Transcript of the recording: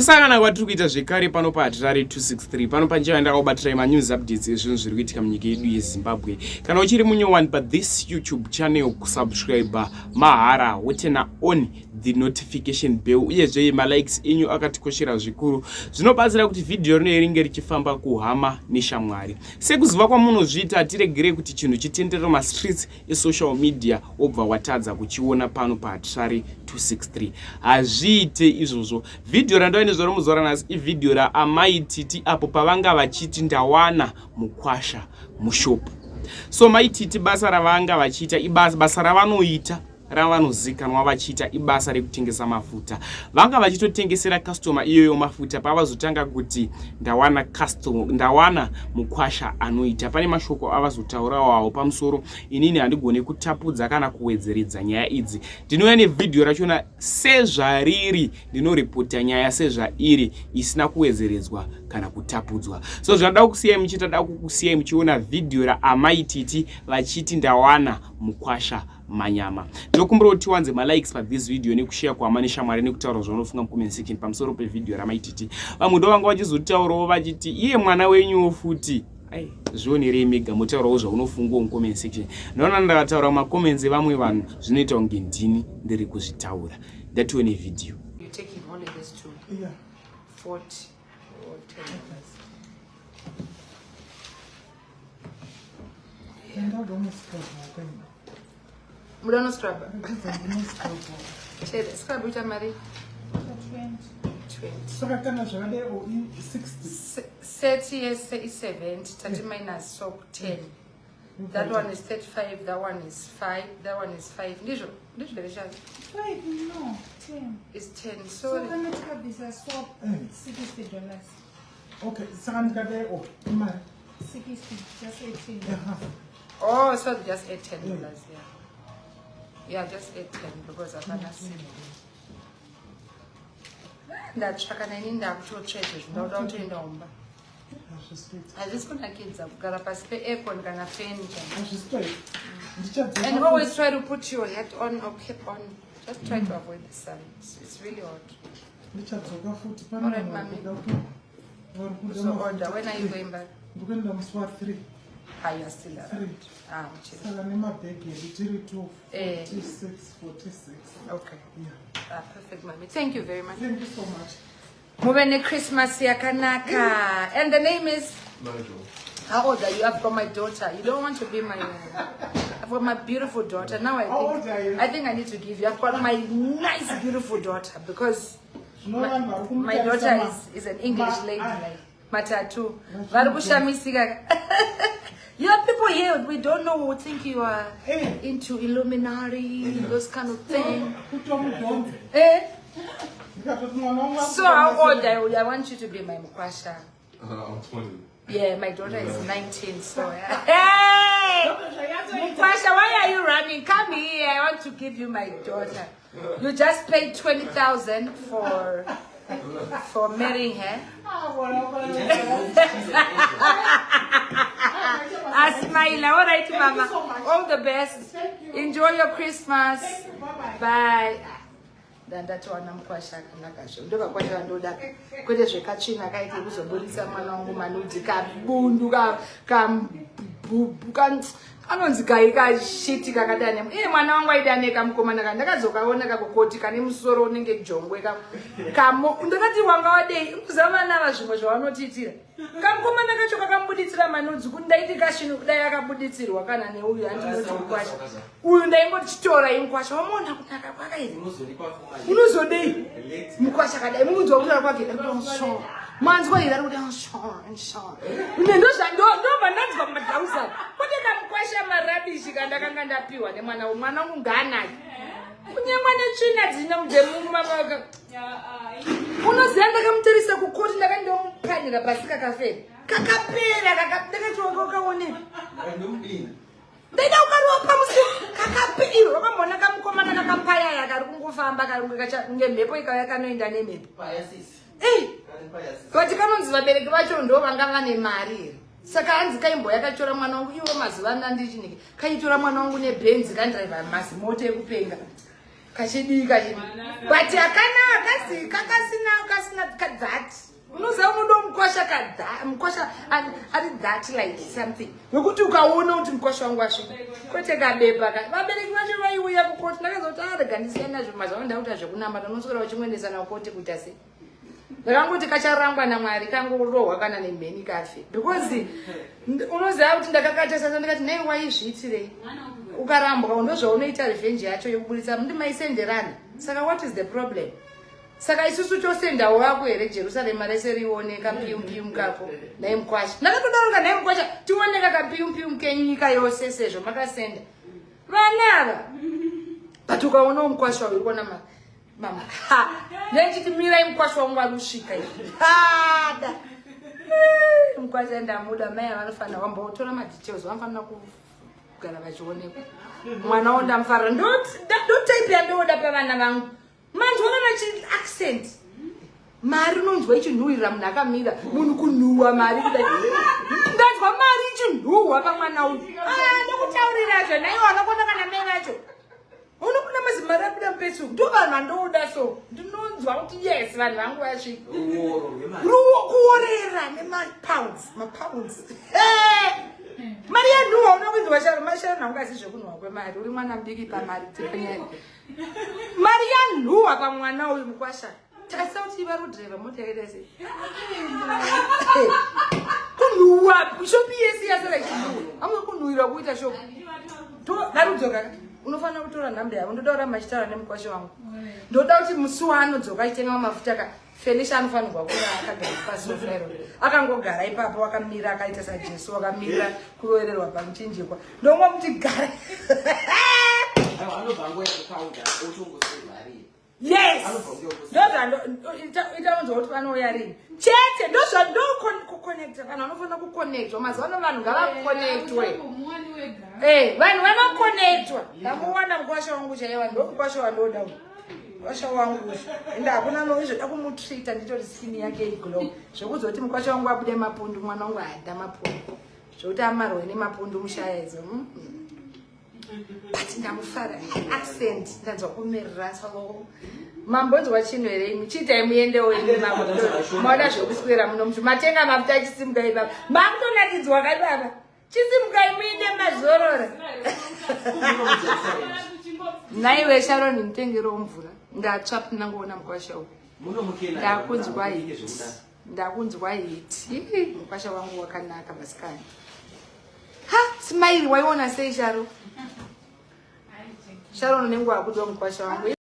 Kusangana kwatiri kuita zvekare pano paHatari 263 pano panjira ndakabatira manews updates ezvinhu zviri kuitika munyika yedu yeZimbabwe. Kana uchiri munyowani pa this YouTube channel, kusubscribe mahara wotena on the notification bell uyezve malikes enyu akatikoshera zvikuru zvinobatsira kuti video rino ringe richifamba kuhama neshamwari. Sekuziva kwamunozviita tiregerei kuti chinhu chitenderere mastreets esocial media obva watadza kuchiona pano paHatari 263. Hazviite izvozvo. Video randaine zvaro muzora nasi ivideo raMai Titi apo pavanga vachiti ndawana mukwasha mushopu. So Mai Titi basa ravanga vachiita basa ravanoita ravanozikanwa vachiita ibasa rekutengesa mafuta. Vanga vachitotengesera customer iyoyo mafuta pavazotanga kuti ndawana mukwasha anoita. Pane mashoko avazotaurawo pamusoro. Inini handigone kutapudza kana kuwedzeredza nyaya idzi. Ndinouya nevideo rachona sezvariri, ndinoripota nyaya sezvairi isina kuwedzeredzwa kana kutapudzwa. So zvada kusiyai muchitada kukusiyai muchiona video raMai Titi vachiti ndawana mukwasha manyama. Ndokumbura kuti wanze malikes pa this video nekushare kuhama neshamwari nekutaura zvaunofunga mucomment section pamusoro pevideo raMai Titi. Vamwe ndo vanga vachizotaurawo vachiti iye mwana wenyu futi. Zvionerei mega mutaurawo zvaunofunga mucomment section. Naona ndakataura macomments evamwe vanhu zvinoita kunge ndini ndiri kuzvitaura. Ndatione video. You taking holidays too? Yeah. 40 or 10 hours. And I don't scrub. We don't scrub. Scrub which Mary? 20. 20. So I can or 60. 30 is 70. 30 minus soap 10. That one is 35. That one is 5. That one is 5. This very sharp. 5, no, 10. It's 10. So So when it have this swap, $60. Okay, so I'm going to go. 60, just 18. oh, so just $10. Yeah. Yeah, just 10 because of an accident. That chakana ninda kutochete ndoda kutoenda hazvisikuna kids kugara pasi peaircon kana fan. And always try to put your hat on or cap on. Just try to avoid the sun. It's really hot. Alright, mommy. So order. When are you going back? You are still around. $46. Okay. Yeah. Perfect, mommy. Thank you very much. Thank you so much. Muvene Christmas yakanaka. And the name is? How old are you? I've got my daughter. You don't want to be my... I've got my beautiful daughter. Now I think I need to give you. I've got my nice, beautiful daughter because my daughter is an English lady. Like Matatu. You have people here, we don't know who think you are into Illuminati, those kind of things. So how old are you? I want you to be my mukwasha. I'm 20. Yeah, my daughter is 19, so hey! Mukwasha, why are you running? Come here, I want to give you my daughter. You just paid 20,000 for marrying her. Asmaila, all right, Mama. All the best. Enjoy your Christmas. Bye. Ndatwana mukwasha kanaka sho ndoka kwasha ndoda kwete zvekachina kaiti kuzobudisa mwana wangu manudzi kabundu anonzi shiti kakadane mwana wangu aidaneka mukomana kana ndakazokaona kakokoti kane musoro unenge jongwe kamo ndakati wanga wadei kuzama nava zvimwe zvavanotitira kamukomana kacho kakambuditsira manudzi kundaiti kashinu kudai akabuditsirwa kana neuyu andinoti mukwasha uyu ndaingochitora imukwasha wamona kunaka kwakairi unozodei mukwasha kadai munzwa kutaura kwake manzwa ira kuti ndobva ndanzwa madhausani kuti kamukwasha marabishi kandakanga ndapiwa nemwana wangu ngaanaki kunyangwa netsvina dzine mudemumumamaka unoziva ndakamutarisa kukoti ndakandomupanira pasi kakafera kakapera ndakatiwakakaoneka ndaida ukariwa pamusi kakapera wakambona kamukomana kakampayaya kari kungofamba karinge mhepo ikauya kanoenda nemhepo kuti kanonzi vabereki vacho ndo vanga vane mari here saka hanzi kaimboya katora mwana wangu iwo mazuva andichinike kaitora mwana wangu nebhenzi kandiriva mazimoto ekupenga kachidii but akana kakasina mukwasha ari that like something wekuti ukaona kuti mukwasha wangu asvika kwete kabepa vabereki vacho vaiuya kukoti ndakazoti arega ndisiyana nazvo mazvavo ndakuta zvekunamba tanoswera uchimwendesana kukoti kuita sei ndakangoti kacharangwa naMwari kangorohwa kana nemheni kafe because unoziva kuti ndakakatesa ndikati nei waizviitirei ukarambwa ndozvaunoita revenge yacho yekubudisa ndimaisenderana saka what is the problem saka isusu tosendawo vako here Jerusalema rese rioneka piyumpiyu kako nai mukwasha ndakatodaroka nai mukwasha tioneka kapiyumpiyu kenyika yose sezvo makasenda vanava but ukaona mukwasha uri kuona mama nechiti mirai mukwasha wangu arusvika ada mukwasha ndamuda mai vanofanira wambotora madetails vanofanira kugara vachionekwa mwana wondamufarira ndotype yandoda pavana vangu manzwa kana chi accent mari unonzwa ichinhuhwirira munhu akamira munhu kunhuhwa mari kudai ndanzwa mari ichinhuhwa pamwana uyu ndokutaurirazvo naiwo anokona kana mai vacho unokuna mazimari abuda mupetsuku ndo vanhu vandoda so ndinonzwa kuti yes vanhu vangu vasvika kuorera nemapounds mari yanhuhwa unokunzwa sharo masharo nangu asi zvekunhuhwa kwemari uri mwana mudiki pamari tipenyari mari yanhuhwa pamwana uyu mukwasha tarisa kuti vari kudhireva mota yakaita sei kunhuhwa shopi yese yasara ichinhuhwa amwe kunhuhwira kuita shopi darudzoka unofanira kutora nhamba yavo ndodaura machitaura nemukwasha wangu ndoda kuti musi waanodzoka achitenga mafuta Felicia anofanirwa kuva akagara pasofairo akangogara ipapo akamira akaita sajesu akamira kurovererwa pamuchinjikwa ndomwa kuti gara yes itaonzwa kuti vanouya rini chete ndozvandokuconnecta vanhu vanofanira kuconnectwa mazivano vanhu ngavakonectwe vanhu vanokonectwa ndamuwana mukwasha wangu chaiva ndomukwasha wandoda mukwasha wangu ende hakuna noizvoda kumutreata nditori skini yake iglow zvokuzoti mukwasha wangu abude mapundu mwana wangu haadha mapundu zvokuti amarwe nemapundu mushaya idzo but ndamufara accent ndanzwa kumerera salo mambonzwa chinhu here imi chiitai muendewo maona zvokuswera muno mucho matenga mafuta achisimuka ipapa makutonakidzwa kai baba chisimukai muinde mazorora naiwe Sharon nditengero mvura ndatsva pinangoona mukwasha uyu ndakunzwa hiti mukwasha wangu wakanaka masikani smile waiona sei Sharon unenge wakuda mukwasha wangu